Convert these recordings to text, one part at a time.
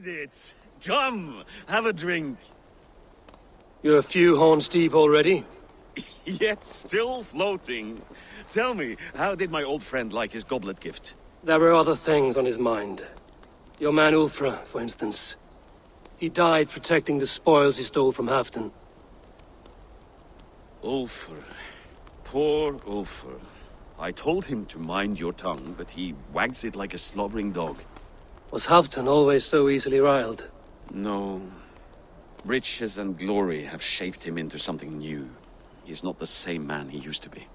made it! Come, have a drink. You're a few horns deep already? Yet still floating. Tell me, how did my old friend like his goblet gift? There were other things on his mind. Your man Ulfra, for instance. He died protecting the spoils he stole from Halfdan. Ulfr. Poor Ulfr. I told him to mind your tongue, but he wags it like a slobbering dog. Was Halfdan always so easily riled? No. Riches and glory have shaped him into something new. He's not the same man he used to be.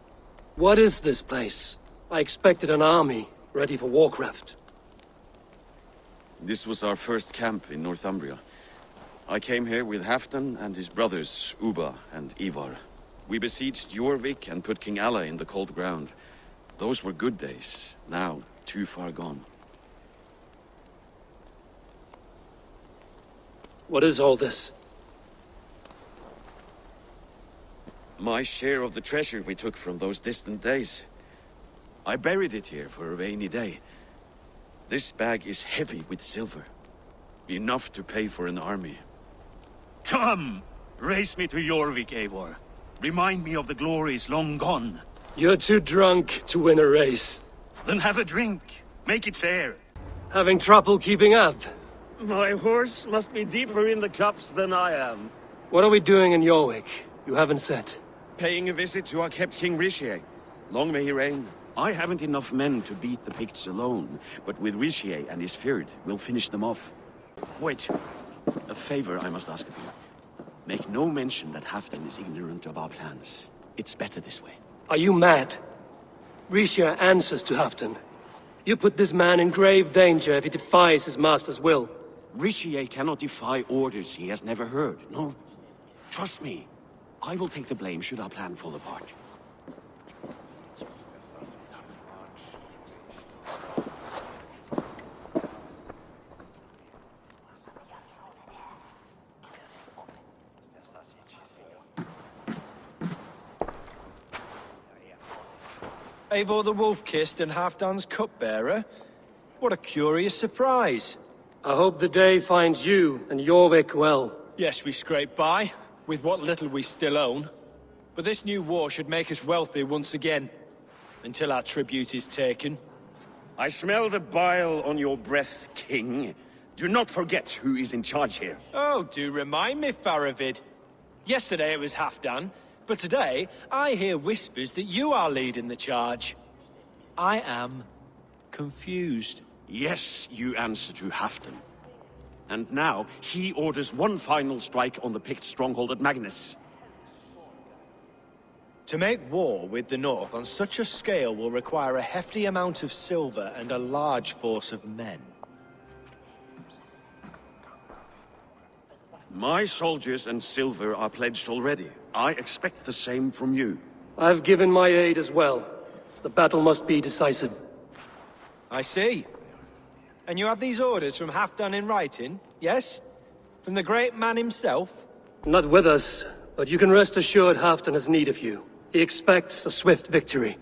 What is this place? I expected an army, ready for warcraft. This was our first camp in Northumbria. I came here with Halfdan and his brothers, Ubba and Ivar. We besieged Jorvik and put King Alla in the cold ground. Those were good days, now too far gone. What is all this? My share of the treasure we took from those distant days. I buried it here for a rainy day. This bag is heavy with silver. Enough to pay for an army. Come! Race me to Jorvik, Eivor. Remind me of the glories long gone. You're too drunk to win a race. Then have a drink. Make it fair. Having trouble keeping up? My horse must be deeper in the cups than I am. What are we doing in Jorvik? You haven't said. Paying a visit to our kept King Rishier. Long may he reign. I haven't enough men to beat the Picts alone, but with Rishier and his Fjord, we'll finish them off. Wait. A favor I must ask of you. Make no mention that Halfdan is ignorant of our plans. It's better this way. Are you mad? Rishier answers to Halfdan. You put this man in grave danger if he defies his master's will. Rishier cannot defy orders he has never heard, no? Trust me. I will take the blame should our plan fall apart. Eivor the Wolf-Kissed and Halfdan's cupbearer? What a curious surprise. I hope the day finds you and Jorvik well. Yes, we scrape by, with what little we still own. But this new war should make us wealthy once again. Until our tribute is taken. I smell the bile on your breath, King. Do not forget who is in charge here. Oh, do remind me, Faravid. Yesterday it was Halfdan, but today I hear whispers that you are leading the charge. I am confused. Yes, you answer to Halfdan. And now, he orders one final strike on the Pict stronghold at Magnus. To make war with the North on such a scale will require a hefty amount of silver and a large force of men. My soldiers and silver are pledged already. I expect the same from you. I've given my aid as well. The battle must be decisive. I see. And you have these orders from Halfdan in writing, yes? From the great man himself? Not with us, but you can rest assured Halfdan has need of you. He expects a swift victory.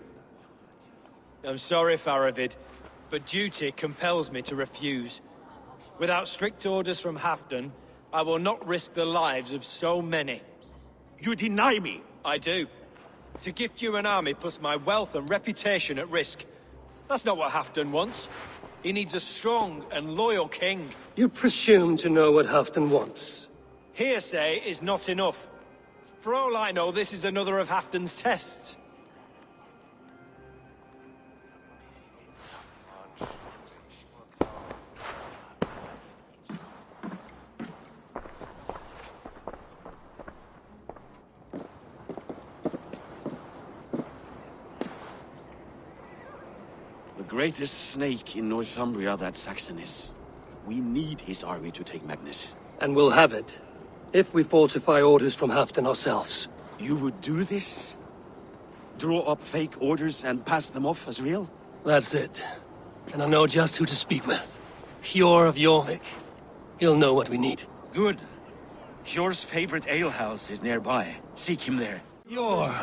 I'm sorry, Faravid, but duty compels me to refuse. Without strict orders from Halfdan, I will not risk the lives of so many. You deny me! I do. To gift you an army puts my wealth and reputation at risk. That's not what Halfdan wants. He needs a strong and loyal king. You presume to know what Halfdan wants. Hearsay is not enough. For all I know, this is another of Halfdan's tests. The greatest snake in Northumbria that Saxon is. We need his army to take Magnus. And we'll have it, if we falsify orders from Halfdan ourselves. You would do this? Draw up fake orders and pass them off as real? That's it. And I know just who to speak with. Hjor of Jorvik. He'll know what we need. Good. Hjor's favorite alehouse is nearby. Seek him there. Hjor.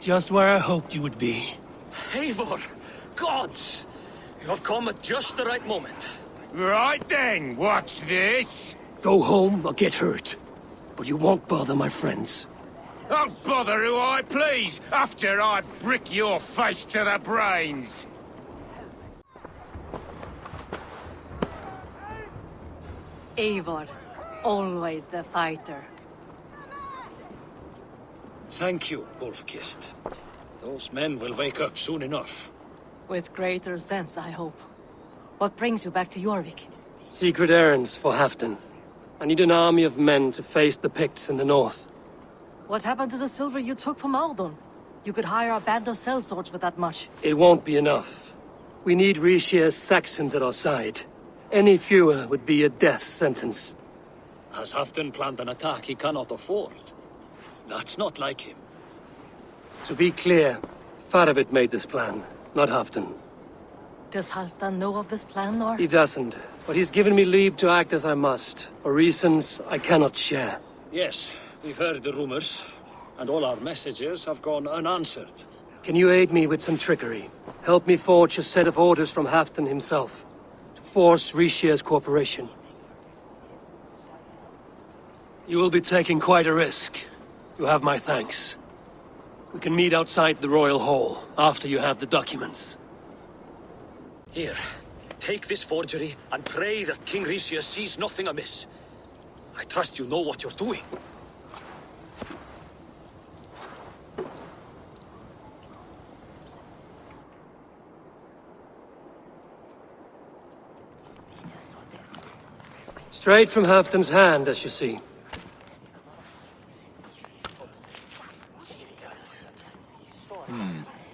Just where I hoped you would be. Eivor! Gods! You have come at just the right moment. Right then, what's this? Go home or get hurt. But you won't bother my friends. I'll bother who I please, after I brick your face to the brains. Eivor, always the fighter. Thank you, Wolf-Kissed. Those men will wake up soon enough. With greater sense, I hope. What brings you back to Jorvik? Secret errands for Halfdan. I need an army of men to face the Picts in the north. What happened to the silver you took from Aldon? You could hire a band of sellswords with that much. It won't be enough. We need Rishia's Saxons at our side. Any fewer would be a death sentence. Has Halfdan planned an attack he cannot afford? That's not like him. To be clear, Faravid made this plan, not Halfdan. Does Halfdan know of this plan, or? He doesn't, but he's given me leave to act as I must, for reasons I cannot share. Yes, we've heard the rumors, and all our messages have gone unanswered. Can you aid me with some trickery? Help me forge a set of orders from Halfdan himself, to force Rishia's cooperation. You will be taking quite a risk. You have my thanks. We can meet outside the Royal Hall, after you have the documents. Here, take this forgery and pray that King Rishia sees nothing amiss. I trust you know what you're doing. Straight from Halfdan's hand, as you see.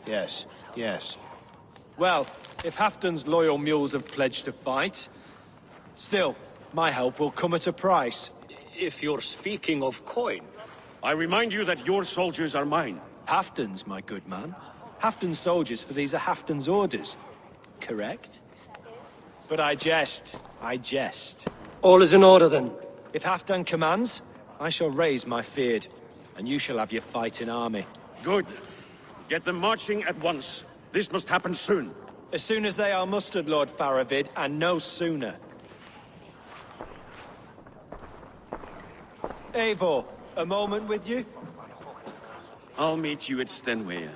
Yes, yes. Well, if Halfdan's loyal mules have pledged to fight, still, my help will come at a price. If you're speaking of coin. I remind you that your soldiers are mine. Halfdan's, my good man. Halfdan's soldiers, for these are Halfdan's orders. Correct? But I jest. I jest. All is in order, then. If Halfdan commands, I shall raise my feared, and you shall have your fighting army. Good. Get them marching at once. This must happen soon. As soon as they are mustered, Lord Faravid, and no sooner. Eivor, a moment with you? I'll meet you at Stenway.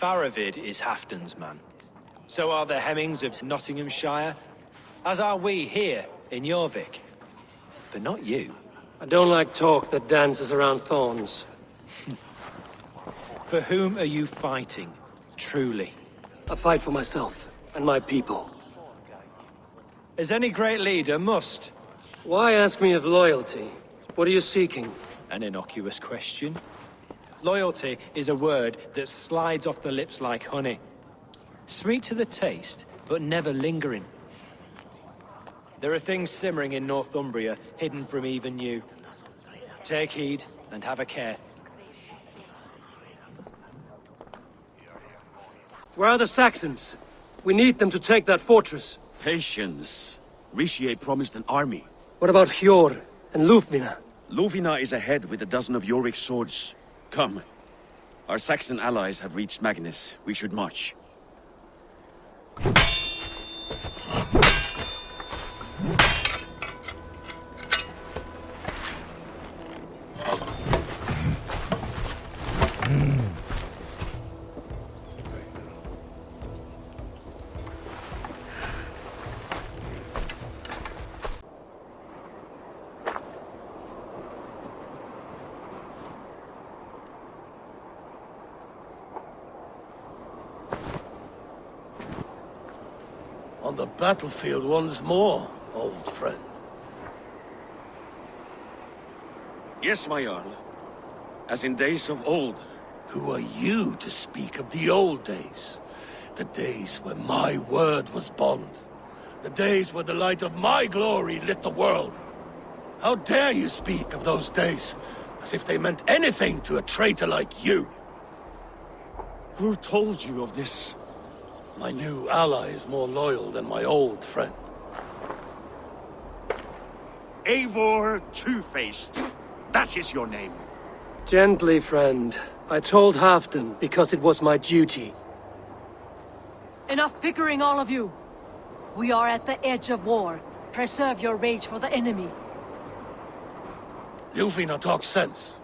Faravid is Halfdan's man. So are the Hemmings of Nottinghamshire, as are we here in Jorvik. But not you. I don't like talk that dances around thorns. For whom are you fighting, truly? I fight for myself and my people. As any great leader must. Why ask me of loyalty? What are you seeking? An innocuous question. Loyalty is a word that slides off the lips like honey. Sweet to the taste, but never lingering. There are things simmering in Northumbria, hidden from even you. Take heed, and have a care. Where are the Saxons? We need them to take that fortress. Patience. Rishier promised an army. What about Hjor and Lufvina? Luvina is ahead with a dozen of Jorvik's swords. Come. Our Saxon allies have reached Magnus. We should march. On the battlefield once more, old friend. Yes, my Jarl. As in days of old. Who are you to speak of the old days? The days where my word was bond. The days where the light of my glory lit the world. How dare you speak of those days, as if they meant anything to a traitor like you? Who told you of this? My new ally is more loyal than my old friend. Eivor Two-Faced. That is your name. Gently, friend. I told Halfdan because it was my duty. Enough bickering, all of you. We are at the edge of war. Preserve your rage for the enemy. Lufina talks sense.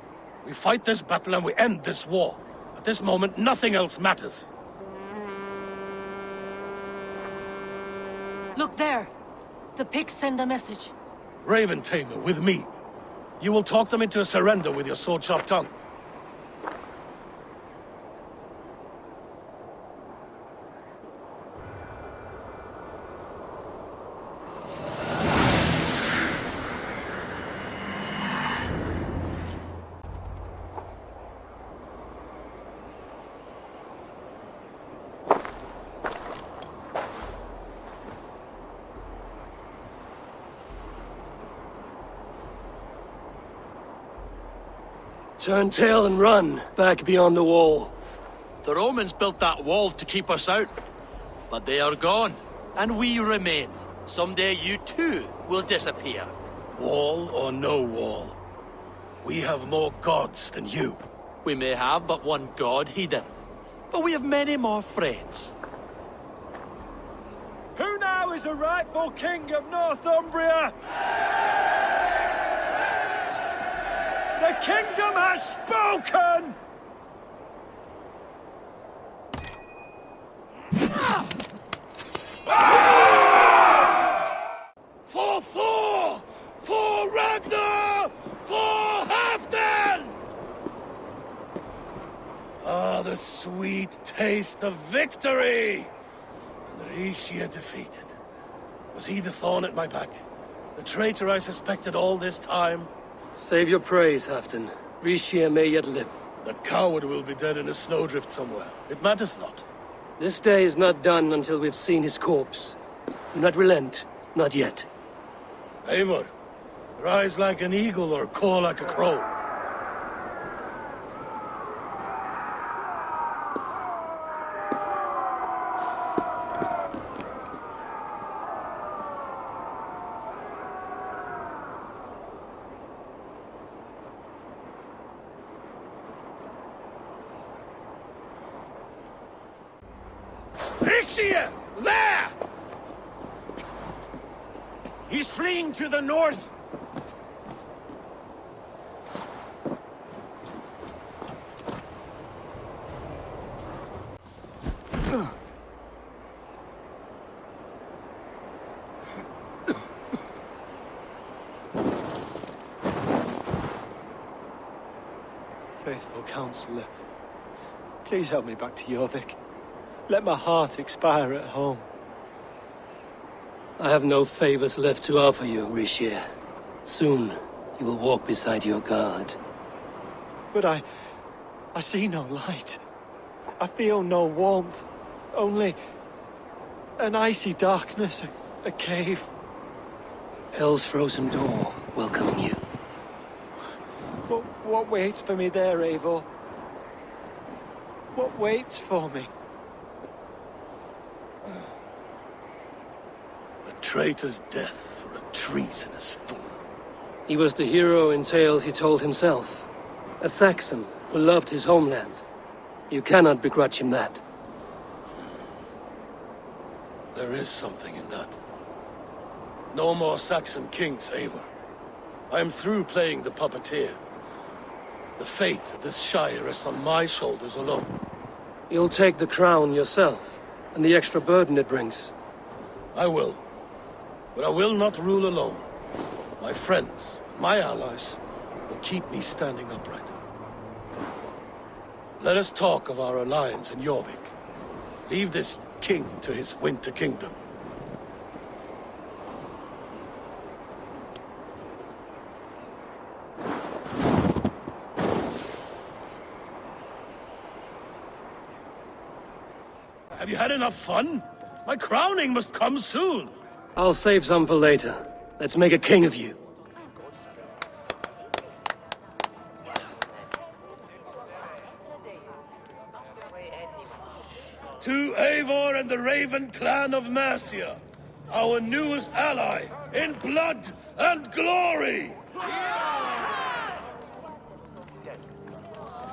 We fight this battle and we end this war. At this moment, nothing else matters. Look there. The pigs send a message. Raven Tamer, with me. You will talk them into a surrender with your sword-sharp tongue. Turn tail and run, back beyond the wall. The Romans built that wall to keep us out. But they are gone, and we remain. Someday you too will disappear. Wall or no wall, we have more gods than you. We may have but one god, he did. But we have many more friends. Who now is the rightful king of Northumbria? The kingdom has spoken! For Thor! For Ragnar! For Halfdan! Ah, the sweet taste of victory! And the Rishia defeated. Was he the thorn at my back? The traitor I suspected all this time? Save your praise, Halfdan. Rishia may yet live. That coward will be dead in a snowdrift somewhere. It matters not. This day is not done until we've seen his corpse. Do not relent, not yet. Eivor, rise like an eagle or caw like a crow. Rixia! There! He's fleeing to the north. Faithful counselor, please help me back to Jorvik. Let my heart expire at home. I have no favors left to offer you, Rishia. Soon, you will walk beside your god. But I see no light. I feel no warmth. Only an icy darkness, a cave. Hell's frozen door welcoming you. What waits for me there, Eivor? What waits for me? A traitor's death for a treasonous fool. He was the hero in tales he told himself. A Saxon who loved his homeland. You cannot begrudge him that. There is something in that. No more Saxon kings, Eivor. I am through playing the puppeteer. The fate of this shire rests on my shoulders alone. You'll take the crown yourself, and the extra burden it brings. I will. But I will not rule alone. My friends, my allies, will keep me standing upright. Let us talk of our alliance in Jorvik. Leave this king to his winter kingdom. Have you had enough fun? My crowning must come soon. I'll save some for later. Let's make a king of you. To Eivor and the Raven clan of Mercia, our newest ally in blood and glory!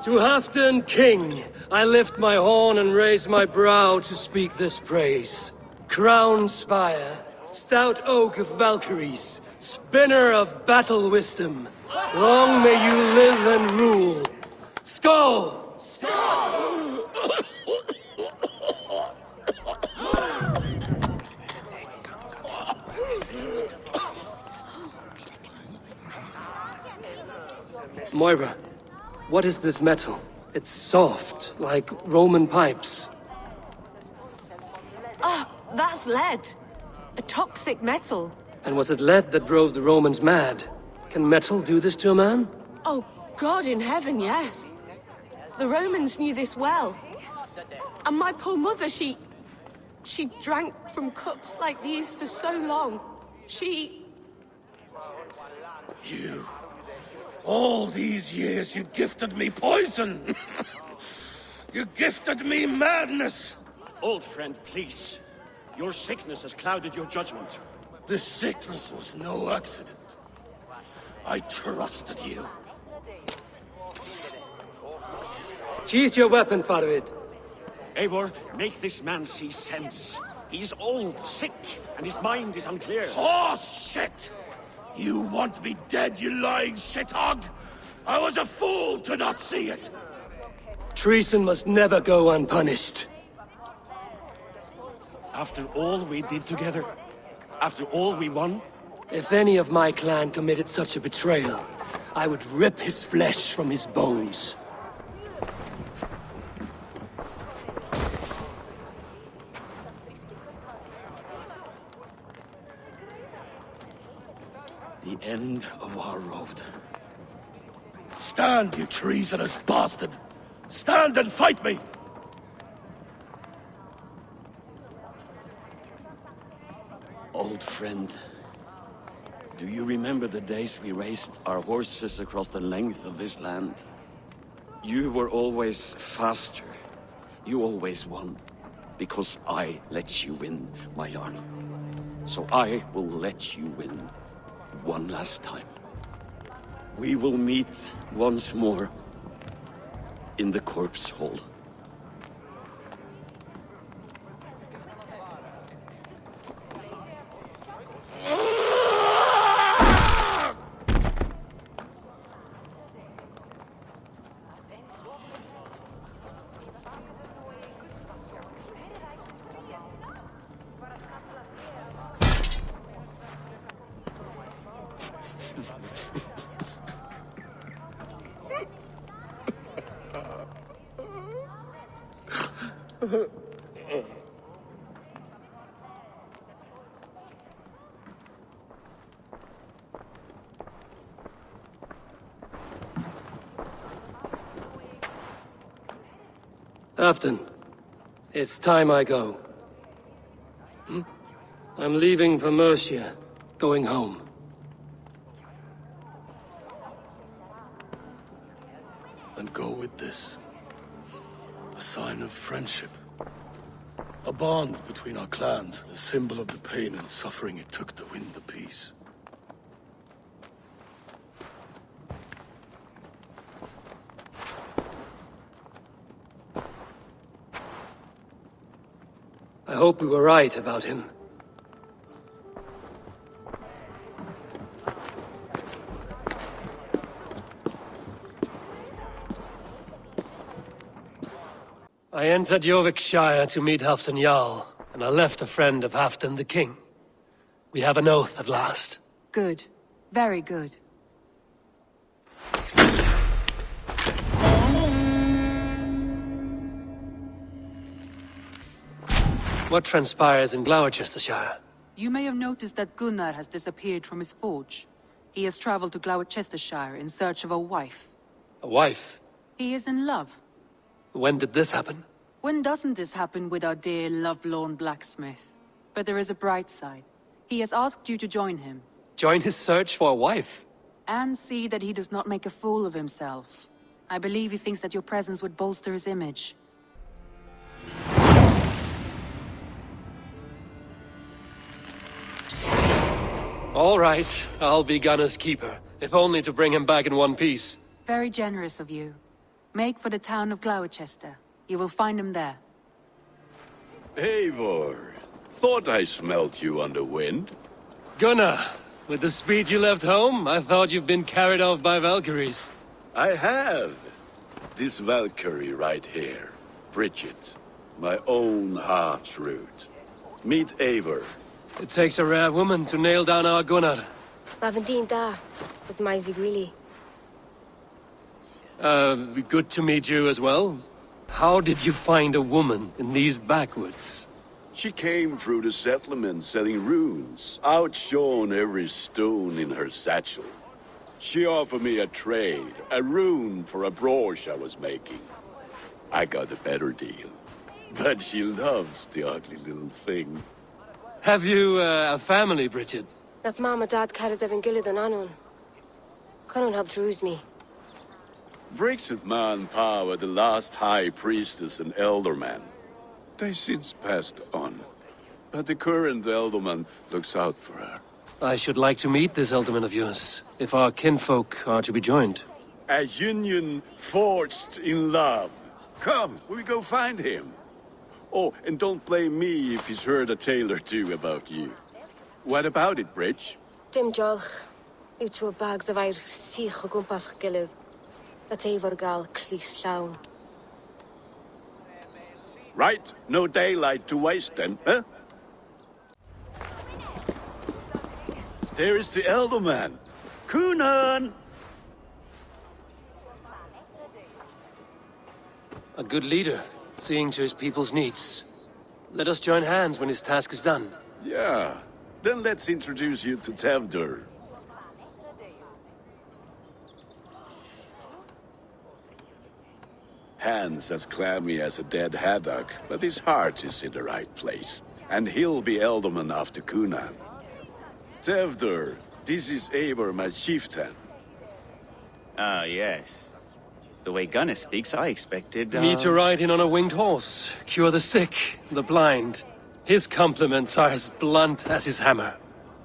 To Halfdan, king I lift my horn and raise my brow to speak this praise. Crown spire, stout oak of Valkyries, spinner of battle wisdom. Long may you live and rule. Skull! Moira, what is this metal? It's soft, like Roman pipes. Ah, that's lead. A toxic metal. And was it lead that drove the Romans mad? Can metal do this to a man? Oh, God in heaven, yes. The Romans knew this well. And my poor mother, she drank from cups like these for so long. You... all these years you gifted me poison! You gifted me madness! Old friend, please. Your sickness has clouded your judgment. This sickness was no accident. I trusted you. Sheath your weapon, Farid. Eivor, make this man see sense. He's old, sick, and his mind is unclear. Horse shit! You want me dead, you lying shithog? I was a fool to not see it! Treason must never go unpunished. After all we did together? After all we won? If any of my clan committed such a betrayal, I would rip his flesh from his bones. The end of our road. Stand, you treasonous bastard! Stand and fight me! Old friend, do you remember the days we raced our horses across the length of this land? You were always faster. You always won. Because I let you win, my Jarl. So I will let you win one last time. We will meet once more in the corpse hall. Afton, it's time I go. I'm leaving for Mercia, going home. And go with this. A sign of friendship. A bond between our clans, a symbol of the pain and suffering it took to win the peace. I hope we were right about him. I entered Jorvikshire to meet Halfdan Jarl, and I left a friend of Halfdan the King. We have an oath at last. Good. Very good. What transpires in Gloucestershire? You may have noticed that Gunnar has disappeared from his forge. He has traveled to Gloucestershire in search of a wife. A wife? He is in love. When did this happen? When doesn't this happen with our dear lovelorn blacksmith? But there is a bright side. He has asked you to join him. Join his search for a wife? And see that he does not make a fool of himself. I believe he thinks that your presence would bolster his image. All right, I'll be Gunner's keeper, if only to bring him back in one piece. Very generous of you. Make for the town of Gloucester. You will find him there. Eivor, thought I smelt you on the wind. Gunnar, with the speed you left home, I thought you've been carried off by Valkyries. I have. This Valkyrie right here, Bridget, my own heart's root. Meet Eivor. It takes a rare woman to nail down our Gunnar. Lavendine da, with Maisy Greeley. Good to meet you as well. How did you find a woman in these backwoods? She came through the settlement selling runes, outshone every stone in her satchel. She offered me a trade, a rune for a brooch I was making. I got a better deal. But she loves the ugly little thing. Have you a family, Bridget? Naf mama dad carried evan gillid an anon. Couldn't help druise me. Bridget man power the last high priestess and elderman. They since passed on. But the current elderman looks out for her. I should like to meet this elderman of yours, if our kinfolk are to be joined. A union forged in love. Come, we go find him. Oh, and don't blame me if he's heard a tale or two about you. What about it, Bridge? Dim jolch. You two bags of air sich o gwmpas gillid. That's Eivor gal clis llawn. Right, no daylight to waste then, huh? There is the elder man. Kunan! A good leader, seeing to his people's needs. Let us join hands when his task is done. Yeah, then let's introduce you to Tevdur. Hands as clammy as a dead haddock, but his heart is in the right place. And he'll be elderman after Kunan. Tevdur, this is Eivor, my chieftain. Ah, yes. The way Gunnar speaks, I expected, Me to ride in on a winged horse, cure the sick, the blind. His compliments are as blunt as his hammer.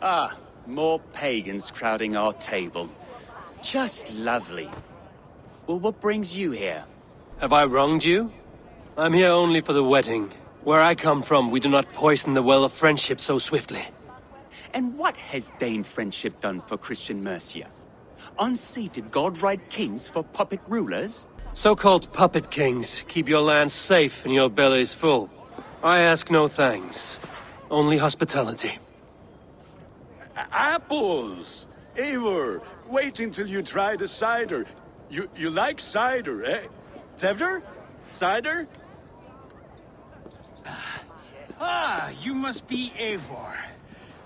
Ah, more pagans crowding our table. Just lovely. Well, what brings you here? Have I wronged you? I'm here only for the wedding. Where I come from, we do not poison the well of friendship so swiftly. And what has Dane friendship done for Christian Mercia? Unseated god-right kings for puppet rulers? So-called puppet kings keep your lands safe and your bellies full. I ask no thanks, only hospitality. Apples! Eivor, wait until you try the cider. You like cider, eh? Tevdur? Cider? Ah, you must be Eivor.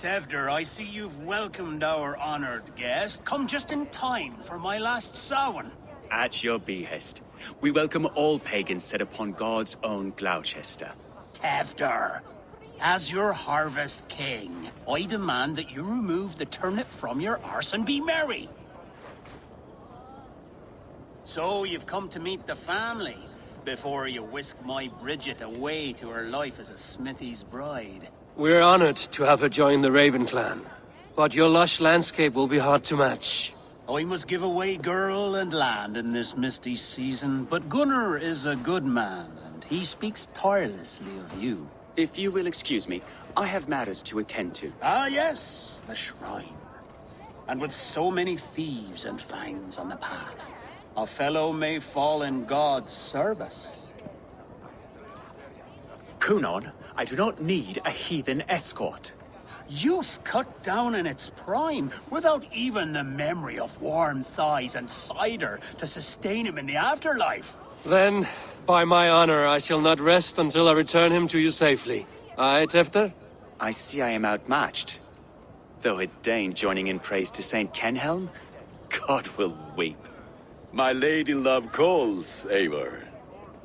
Tevdur, I see you've welcomed our honored guest. Come just in time for my last Samhain. At your behest. We welcome all pagans set upon God's own Gloucester. Tevdur, as your harvest king, I demand that you remove the turnip from your arse and be merry. So you've come to meet the family before you whisk my Bridget away to her life as a smithy's bride. We're honored to have her join the Raven clan, but your lush landscape will be hard to match. I must give away girl and land in this misty season, but Gunnar is a good man, and he speaks tirelessly of you. If you will excuse me, I have matters to attend to. Ah, yes, the shrine. And with so many thieves and fangs on the path, a fellow may fall in God's service. Kunan, I do not need a heathen escort. Youth cut down in its prime, without even the memory of warm thighs and cider to sustain him in the afterlife. Then, by my honor, I shall not rest until I return him to you safely. Aye, Tefter? I see I am outmatched. Though a Dane joining in praise to Saint Kenhelm, God will weep. My lady love calls, Eivor.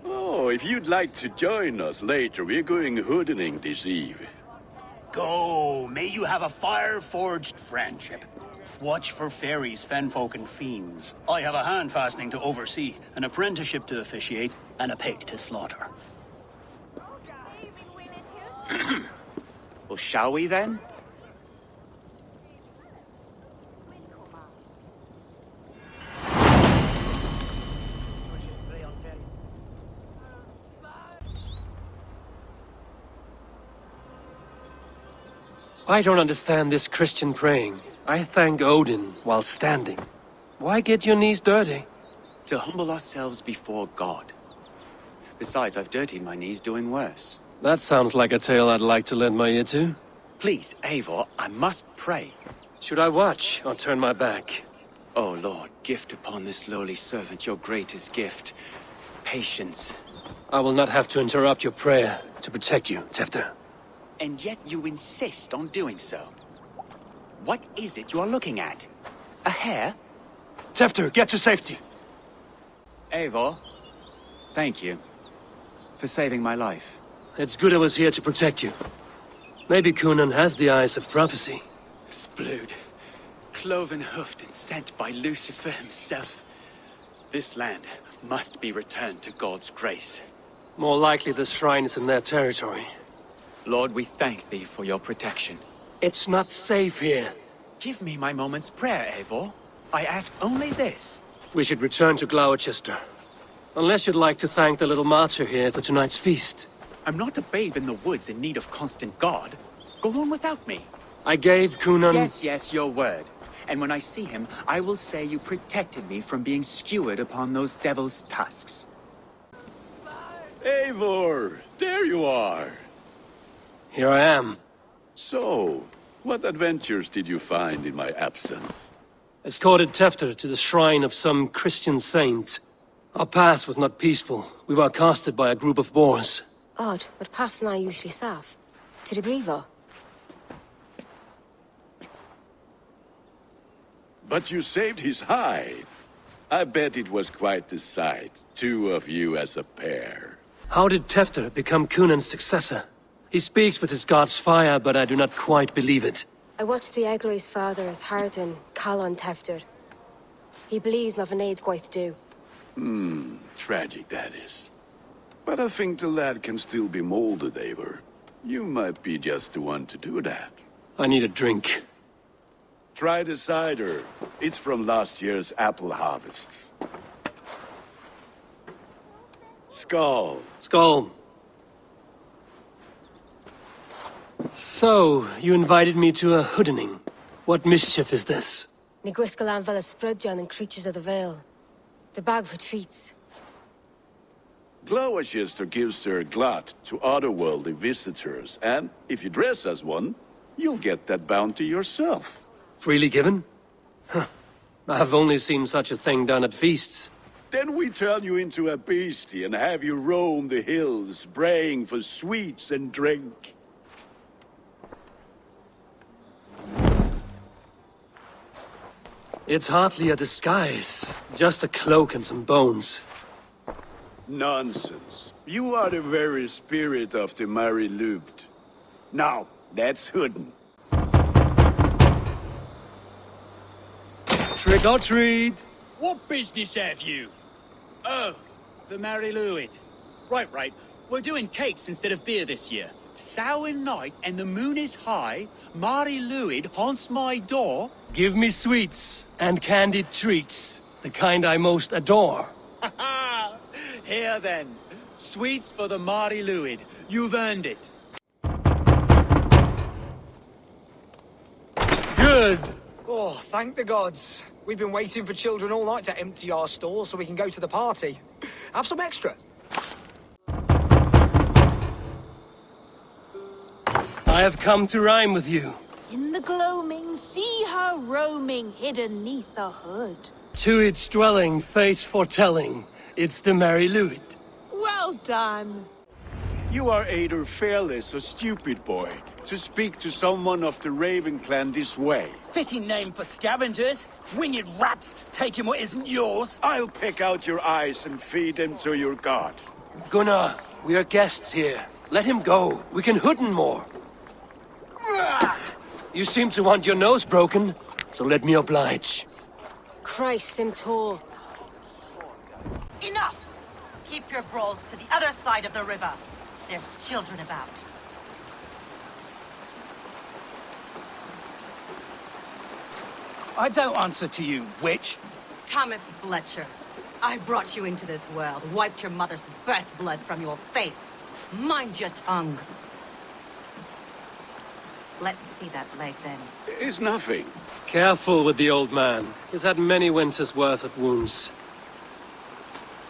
Oh, if you'd like to join us later, we're going hoodening this eve. Go, may you have a fire-forged friendship. Watch for fairies, fenfolk, and fiends. I have a hand fastening to oversee, an apprenticeship to officiate, and a pig to slaughter. Well, shall we then? I don't understand this Christian praying. I thank Odin while standing. Why get your knees dirty? To humble ourselves before God. Besides, I've dirtied my knees doing worse. That sounds like a tale I'd like to lend my ear to. Please, Eivor, I must pray. Should I watch or turn my back? Oh Lord, gift upon this lowly servant your greatest gift. Patience. I will not have to interrupt your prayer to protect you, Tefter. And yet you insist on doing so. What is it you are looking at? A hare? Tefter, get to safety! Eivor, thank you for saving my life. It's good I was here to protect you. Maybe Conan has the eyes of prophecy. Splood, cloven-hoofed and sent by Lucifer himself. This land must be returned to God's grace. More likely the shrine is in their territory. Lord, we thank thee for your protection. It's not safe here. Give me my moment's prayer, Eivor. I ask only this. We should return to Gloucester. Unless you'd like to thank the little martyr here for tonight's feast. I'm not a babe in the woods in need of constant guard. Go on without me. I gave Conan... Yes, your word. And when I see him, I will say you protected me from being skewered upon those devil's tusks. Eivor, there you are. Here I am. So, what adventures did you find in my absence? Escorted Tefter to the shrine of some Christian saint. Our path was not peaceful. We were accosted by a group of boars. Odd, but path na usually safe. To the Brevo. But you saved his hide. I bet it was quite the sight, two of you as a pair. How did Tefter become Conan's successor? He speaks with his god's fire, but I do not quite believe it. I watched the Egloi's father as Harden, Calon Tefter. He believes Mavanade quite do. Tragic that is. But I think the lad can still be molded, Eivor. You might be just the one to do that. I need a drink. Try the cider. It's from last year's apple harvest. Skull. Skull. So, you invited me to a hoodening. What mischief is this? Niguiskalan Vela Sprudjan and Creatures of the Vale. The bag for treats. Gloucester gives their glut to otherworldly visitors, and if you dress as one, you'll get that bounty yourself. Freely given? Huh. I've only seen such a thing done at feasts. Then we turn you into a beastie and have you roam the hills, braying for sweets and drink. It's hardly a disguise. Just a cloak and some bones. Nonsense. You are the very spirit of the Mary Louved. Now, let's hooden. Trick or treat! What business have you? Oh, the Mary Lwyd. Right. We're doing cakes instead of beer this year. Sour night and the moon is high. Mary Lwyd haunts my door. Give me sweets and candied treats. The kind I most adore. Ha! Here then. Sweets for the Mary Lwyd. You've earned it. Good! Oh, thank the gods. We've been waiting for children all night to empty our stores so we can go to the party. Have some extra. I have come to rhyme with you. In the gloaming, see her roaming, hidden neath the hood. To its dwelling, faith foretelling, it's the Mary Lwyd. Well done. You are either fearless or stupid, boy, to speak to someone of the Raven clan this way. Fitting name for scavengers. Winged rats taking what isn't yours. I'll pick out your eyes and feed them to your god. Gunnar, we are guests here. Let him go. We can hooden more. You seem to want your nose broken, so let me oblige. Christ, him tall. Enough! Keep your brawls to the other side of the river. There's children about. I don't answer to you, witch. Thomas Fletcher, I brought you into this world, wiped your mother's birth blood from your face. Mind your tongue. Let's see that leg then. It's nothing. Careful with the old man. He's had many winters' worth of wounds.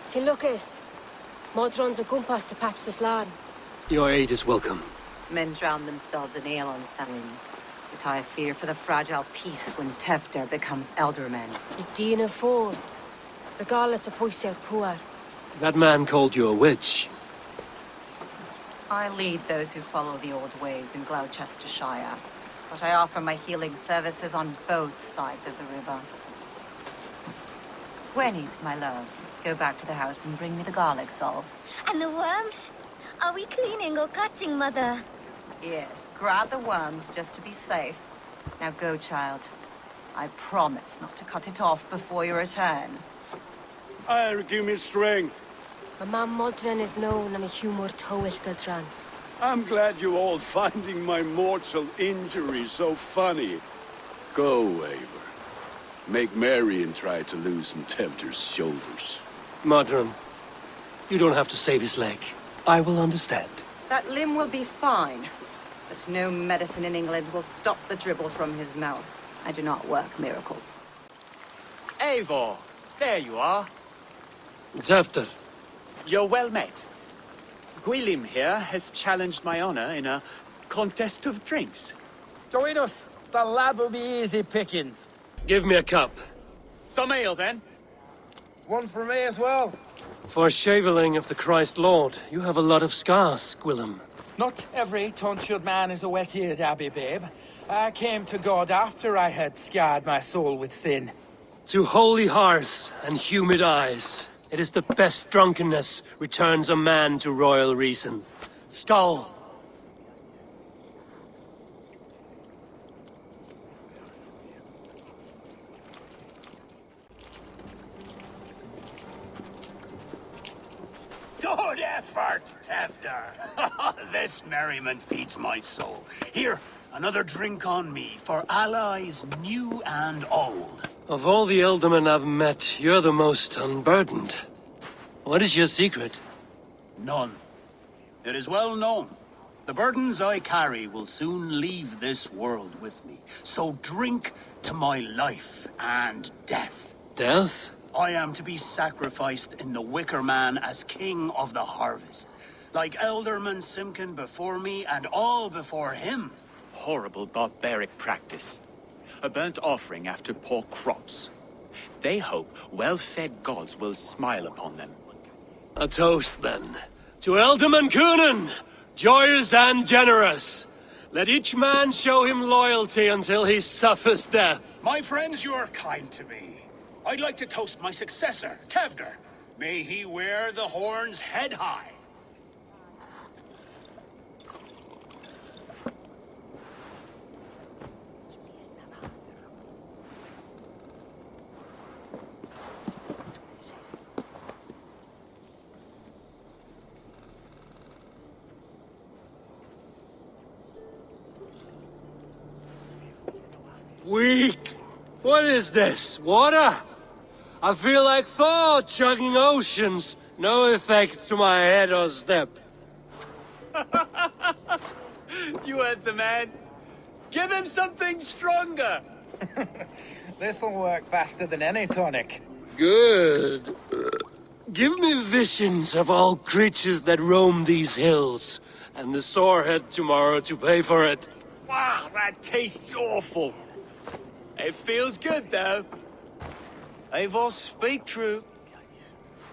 Ti Lucas. Modron's a gumpas to patch this land. Your aid is welcome. Men drown themselves in ale on Sarin. But I fear for the fragile peace when Tefter becomes elderman. If Dina Ford. Regardless of Poisev Puar. That man called you a witch. I lead those who follow the old ways in Gloucestershire, but I offer my healing services on both sides of the river. Gwenny, my love, go back to the house and bring me the garlic salt. And the worms? Are we cleaning or cutting, Mother? Yes, grab the worms just to be safe. Now go, child. I promise not to cut it off before your return. Give me strength. My mam Modron is known and a humor Toil Gadran. I'm glad you all finding my mortal injury so funny. Go, Eivor. Make merry and try to loosen Tevder's shoulders. Modron, you don't have to save his leg. I will understand. That limb will be fine, but no medicine in England will stop the dribble from his mouth. I do not work miracles. Eivor, there you are. Tefter. You're well met. Gwilym here has challenged my honor in a contest of drinks. Join us. The lad will be easy pickings. Give me a cup. Some ale, then. One for me as well. For shaveling of the Christ Lord, you have a lot of scars, Gwilym. Not every tonsured man is a wet-eared abbey, babe. I came to God after I had scarred my soul with sin. To holy hearths and humid eyes, it is the best drunkenness returns a man to royal reason. Skull! Good effort, Tefder. This merriment feeds my soul. Here, another drink on me for allies new and old. Of all the Eldermen I've met, you're the most unburdened. What is your secret? None. It is well known. The burdens I carry will soon leave this world with me. So drink to my life and death. Death? I am to be sacrificed in the Wicker Man as king of the harvest. Like Elderman Simkin before me and all before him. Horrible barbaric practice. A burnt offering after poor crops. They hope well-fed gods will smile upon them. A toast, then. To Elderman Coonan, joyous and generous. Let each man show him loyalty until he suffers death. My friends, you are kind to me. I'd like to toast my successor, Tevder. May he wear the horns head high. Weak! What is this? Water? I feel like Thor chugging oceans. No effect to my head or step. You heard the man. Give him something stronger. This'll work faster than any tonic. Good. Give me visions of all creatures that roam these hills, and the sorehead tomorrow to pay for it. Wow, that tastes awful. It feels good, though. Eivor, speak true.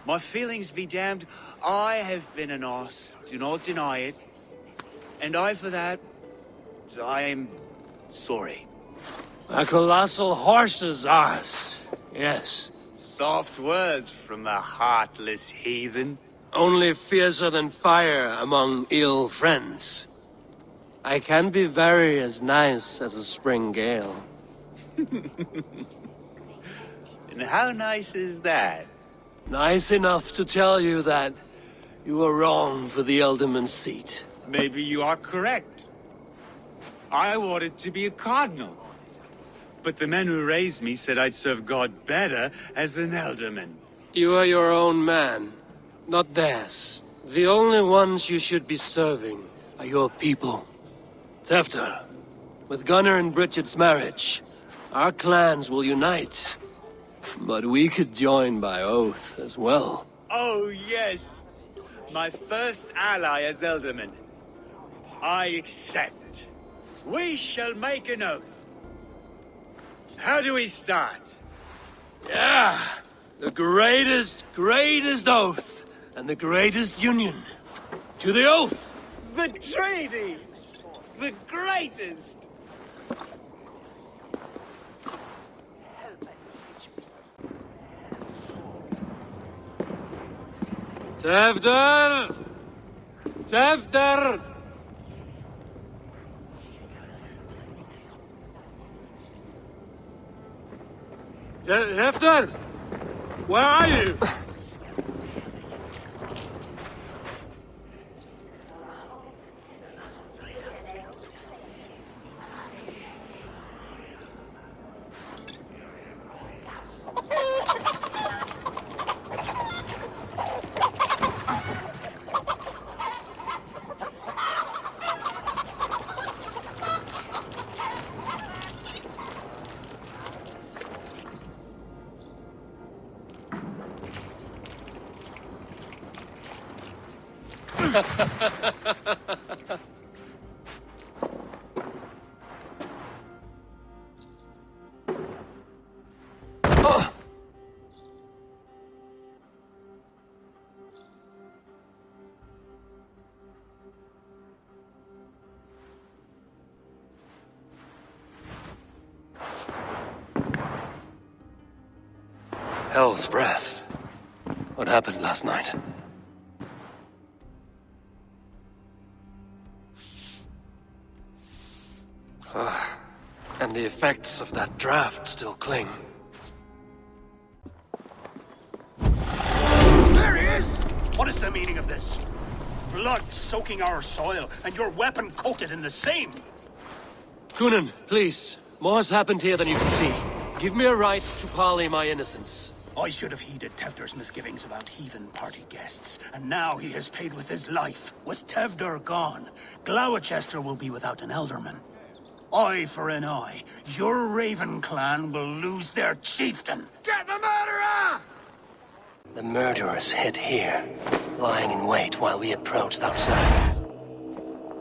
My feelings be damned. I have been an arse. Do not deny it. And I, for that, I am sorry. A colossal horse's arse. Yes. Soft words from the heartless heathen. Only fiercer than fire among ill friends. I can be very as nice as a spring gale. And how nice is that? Nice enough to tell you that you were wrong for the Elderman's seat. Maybe you are correct. I wanted to be a cardinal. But the men who raised me said I'd serve God better as an elderman. You are your own man, not theirs. The only ones you should be serving are your people. Tefter, With Gunnar and Bridget's marriage, our clans will unite. But we could join by oath as well. Oh, yes. My first ally as Elderman. I accept. We shall make an oath. How do we start? Yeah! The greatest oath, and the greatest union. To the oath! The treaty! The greatest! Tevder! Tevder! Tevder! Where are you? Hell's breath. What happened last night? And the effects of that draft still cling. There he is! What is the meaning of this? Blood soaking our soil, and your weapon coated in the same! Kunin, please. More has happened here than you can see. Give me a right to parley my innocence. I should have heeded Tevder's misgivings about heathen party guests, and now he has paid with his life. With Tevder gone, Gloucester will be without an elderman. Eye for an eye. Your Raven clan will lose their chieftain. Get the murderer! The murderers hid here, lying in wait while we approached outside.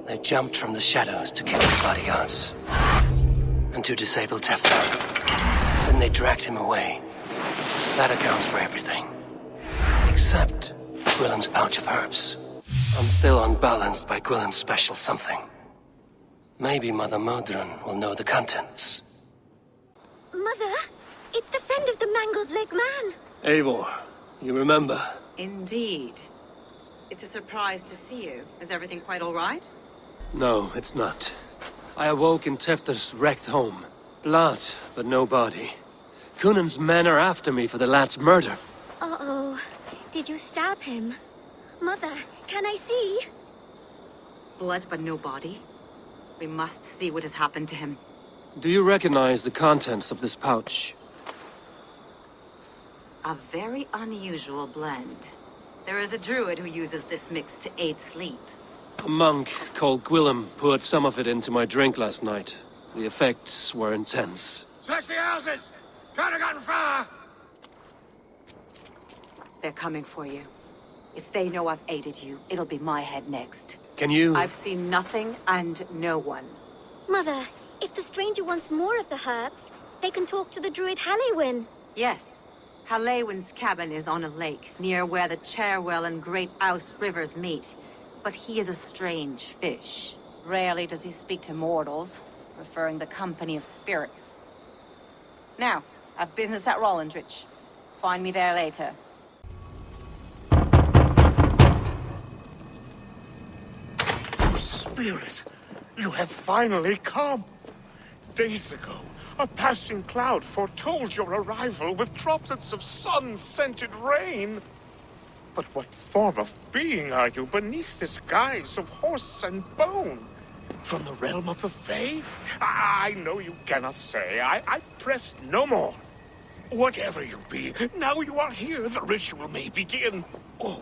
They jumped from the shadows to kill the bodyguards, and to disable Tevder. Then they dragged him away. That accounts for everything. Except Gwillem's pouch of herbs. I'm still unbalanced by Gwillem's special something. Maybe Mother Modron will know the contents. Mother, it's the friend of the mangled leg man. Eivor, you remember? Indeed. It's a surprise to see you. Is everything quite all right? No, it's not. I awoke in Tefter's wrecked home. Blood, but no body. Kunin's men are after me for the lad's murder. Uh-oh. Did you stab him? Mother, can I see? Blood but no body? We must see what has happened to him. Do you recognize the contents of this pouch? A very unusual blend. There is a druid who uses this mix to aid sleep. A monk called Gwillem poured some of it into my drink last night. The effects were intense. Search the houses! Could have gotten far! They're coming for you. If they know I've aided you, it'll be my head next. Can you... I've seen nothing and no one. Mother, if the stranger wants more of the herbs, they can talk to the druid Halewin. Yes. Halewin's cabin is on a lake, near where the Cherwell and Great Ouse rivers meet. But he is a strange fish. Rarely does he speak to mortals, preferring the company of spirits. Now, I've business at Rollandrich. Find me there later. Spirit, you have finally come. Days ago, a passing cloud foretold your arrival with droplets of sun-scented rain. But what form of being are you beneath this guise of horse and bone? From the realm of the Fae? I know you cannot say. I press no more. Whatever you be, now you are here, the ritual may begin. Oh,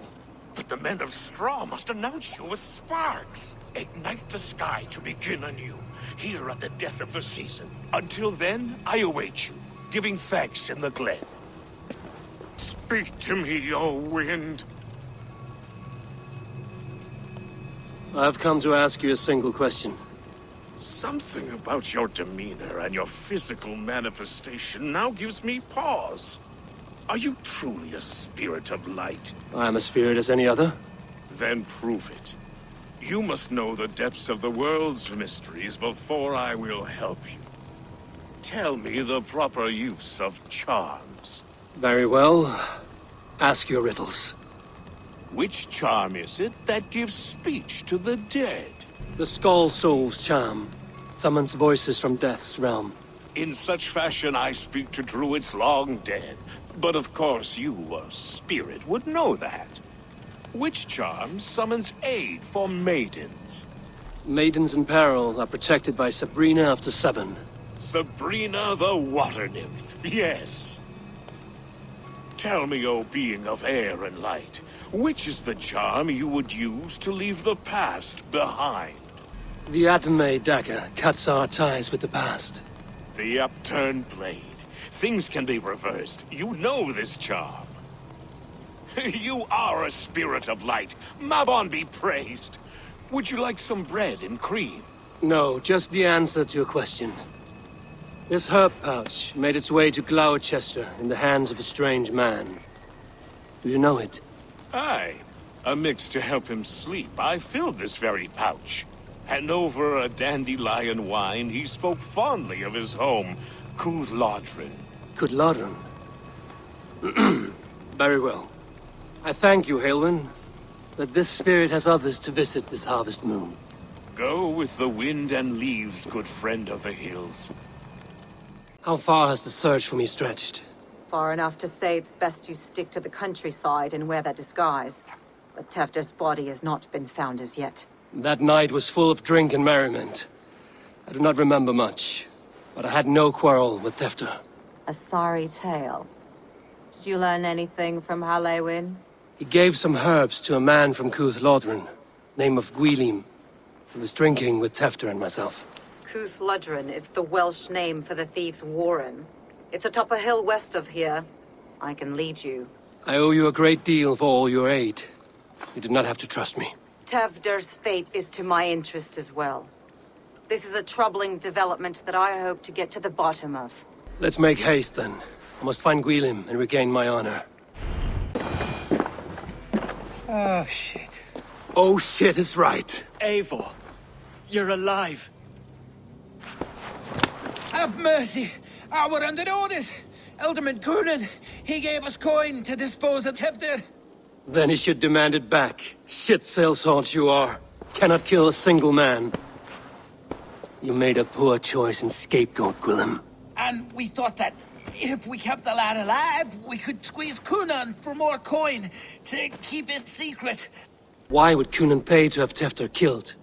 But the men of straw must announce you with sparks. Ignite the sky to begin anew, here at the death of the season. Until then, I await you, giving thanks in the glen. Speak to me, O wind. I've come to ask you a single question. Something about your demeanor and your physical manifestation now gives me pause. Are you truly a spirit of light? I am a spirit as any other. Then prove it. You must know the depths of the world's mysteries before I will help you. Tell me the proper use of charms. Very well. Ask your riddles. Which charm is it that gives speech to the dead? The Skull Soul's charm summons voices from death's realm. In such fashion I speak to druids long dead. But of course you, a spirit, would know that. Which charm summons aid for maidens? Maidens in peril are protected by Sabrina of the Seven. Sabrina the Water Nymph, yes. Tell me, O being of air and light, which is the charm you would use to leave the past behind? The Atame dagger cuts our ties with the past. The upturned blade. Things can be reversed. You know this charm. You are a spirit of light. Mabon be praised. Would you like some bread and cream? No, just the answer to a question. This herb pouch made its way to Gloucester in the hands of a strange man. Do you know it? Aye. A mix to help him sleep. I filled this very pouch. And over a dandelion wine, he spoke fondly of his home, Cooth-Lodrin. Cooth-Lodrin? Very well. I thank you, Haelwyn, but this spirit has others to visit this harvest moon. Go with the wind and leaves, good friend of the hills. How far has the search for me stretched? Far enough to say it's best you stick to the countryside and wear that disguise. But Tefter's body has not been found as yet. That night was full of drink and merriment. I do not remember much, but I had no quarrel with Tefter. A sorry tale. Did you learn anything from Halewyn? He gave some herbs to a man from Cooth-Lodrin, name of Gwylim. He was drinking with Tefter and myself. Cooth-Lodrin is the Welsh name for the thieves' warren. It's atop a hill west of here. I can lead you. I owe you a great deal for all your aid. You did not have to trust me. Tefder's fate is to my interest as well. This is a troubling development that I hope to get to the bottom of. Let's make haste, then. I must find Gwylim and regain my honor. Oh, shit. Oh, shit is right. Eivor, you're alive. Have mercy. We're under orders. Alderman Coonan, he gave us coin to dispose of Tefter. Then he should demand it back. Shit sellsword you are. Cannot kill a single man. You made a poor choice in scapegoat, Gwilym. And we thought that if we kept the lad alive, we could squeeze Coonan for more coin to keep it secret. Why would Coonan pay to have Tefter killed?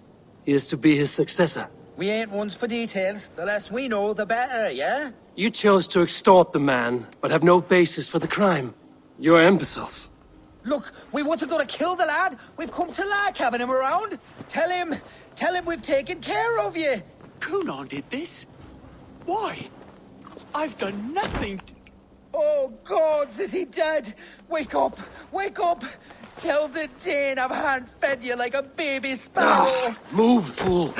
He is to be his successor. We ain't ones for details. The less we know, the better, yeah? You chose to extort the man, but have no basis for the crime. You're imbeciles. Look, we wasn't gonna kill the lad. We've come to like having him around. Tell him we've taken care of you. Coonan did this? Why? I've done nothing. Oh, gods, is he dead? Wake up! Wake up! Tell the Dane I've hand-fed you like a baby sparrow. Move, fool.